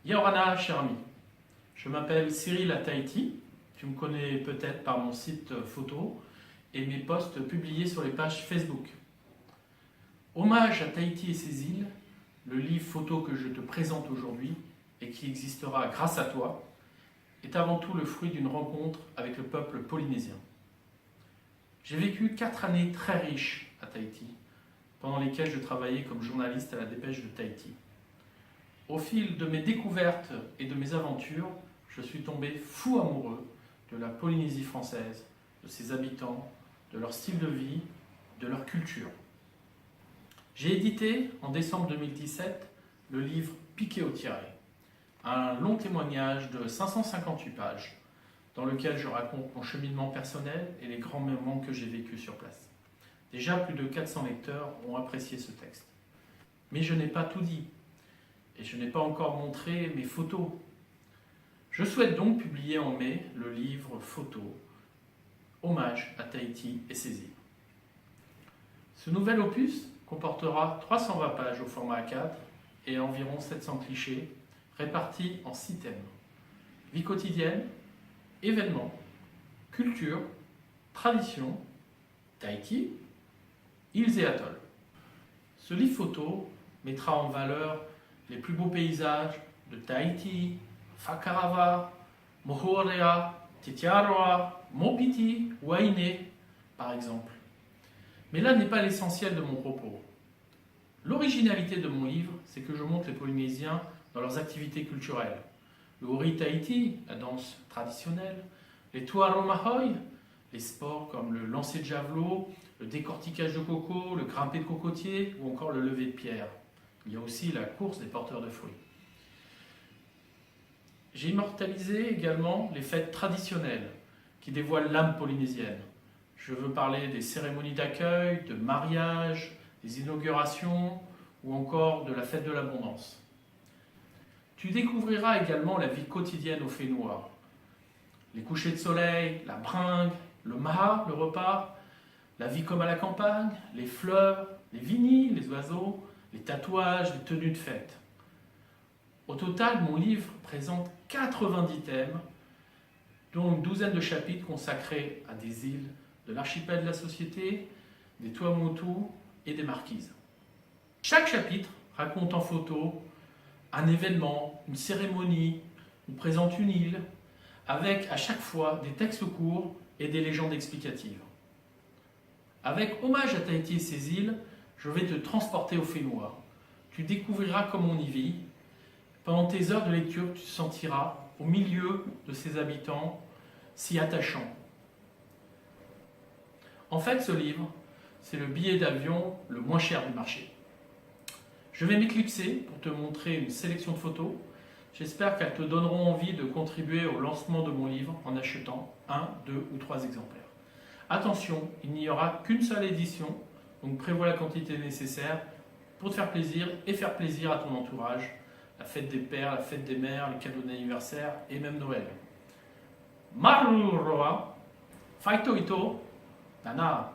Yaorana, cher ami, je m'appelle Cyril à Tahiti. Tu me connais peut-être par mon site photo et mes posts publiés sur les pages Facebook. Hommage à Tahiti et ses îles, le livre photo que je te présente aujourd'hui et qui existera grâce à toi, est avant tout le fruit d'une rencontre avec le peuple polynésien. J'ai vécu 4 années très riches à Tahiti, pendant lesquelles je travaillais comme journaliste à la Dépêche de Tahiti. Au fil de mes découvertes et de mes aventures, je suis tombé fou amoureux de la Polynésie française, de ses habitants, de leur style de vie, de leur culture. J'ai édité en décembre 2017 le livre Piqué au tiret, un long témoignage de 558 pages dans lequel je raconte mon cheminement personnel et les grands moments que j'ai vécus sur place. Déjà plus de 400 lecteurs ont apprécié ce texte. Mais je n'ai pas tout dit et je n'ai pas encore montré mes photos. Je souhaite donc publier en mai le livre photo Hommage à Tahiti et ses îles. Ce nouvel opus comportera 320 pages au format A4 et environ 700 clichés répartis en 6 thèmes. Vie quotidienne, événements, culture, tradition, Tahiti, îles et atolls. Ce livre photo mettra en valeur les plus beaux paysages de Tahiti, Whakarawa, Mohorea, Tetiaroa, Mopiti ou Ainé, par exemple. Mais là n'est pas l'essentiel de mon propos. L'originalité de mon livre, c'est que je montre les Polynésiens dans leurs activités culturelles. Le Ori Tahiti, la danse traditionnelle, les Tuaro Mahoy, les sports comme le lancer de javelot, le décortiquage de coco, le grimpé de cocotier ou encore le lever de pierre. Il y a aussi la course des porteurs de fruits. J'ai immortalisé également les fêtes traditionnelles qui dévoilent l'âme polynésienne. Je veux parler des cérémonies d'accueil, de mariage, des inaugurations ou encore de la fête de l'abondance. Tu découvriras également la vie quotidienne au Fait Noir. Les couchers de soleil, la bringue, le maha, le repas, la vie comme à la campagne, les fleurs, les vinis, les oiseaux, les tatouages, les tenues de fête. Au total, mon livre présente 90 thèmes, dont une douzaine de chapitres consacrés à des îles de l'archipel de la Société, des Tuamotu et des Marquises. Chaque chapitre raconte en photo un événement, une cérémonie, ou présente une île, avec à chaque fois des textes courts et des légendes explicatives. Avec Hommage à Tahiti et ses îles, je vais te transporter au Fait Noir. Tu découvriras comment on y vit. Pendant tes heures de lecture, tu te sentiras au milieu de ces habitants si attachants. En fait, ce livre, c'est le billet d'avion le moins cher du marché. Je vais m'éclipser pour te montrer une sélection de photos. J'espère qu'elles te donneront envie de contribuer au lancement de mon livre en achetant 1, 2 ou 3 exemplaires. Attention, il n'y aura qu'une seule édition, donc prévois la quantité nécessaire pour te faire plaisir et faire plaisir à ton entourage. La fête des pères, la fête des mères, les cadeaux d'anniversaire et même Noël. Maruroa, Faito Ito, Nana.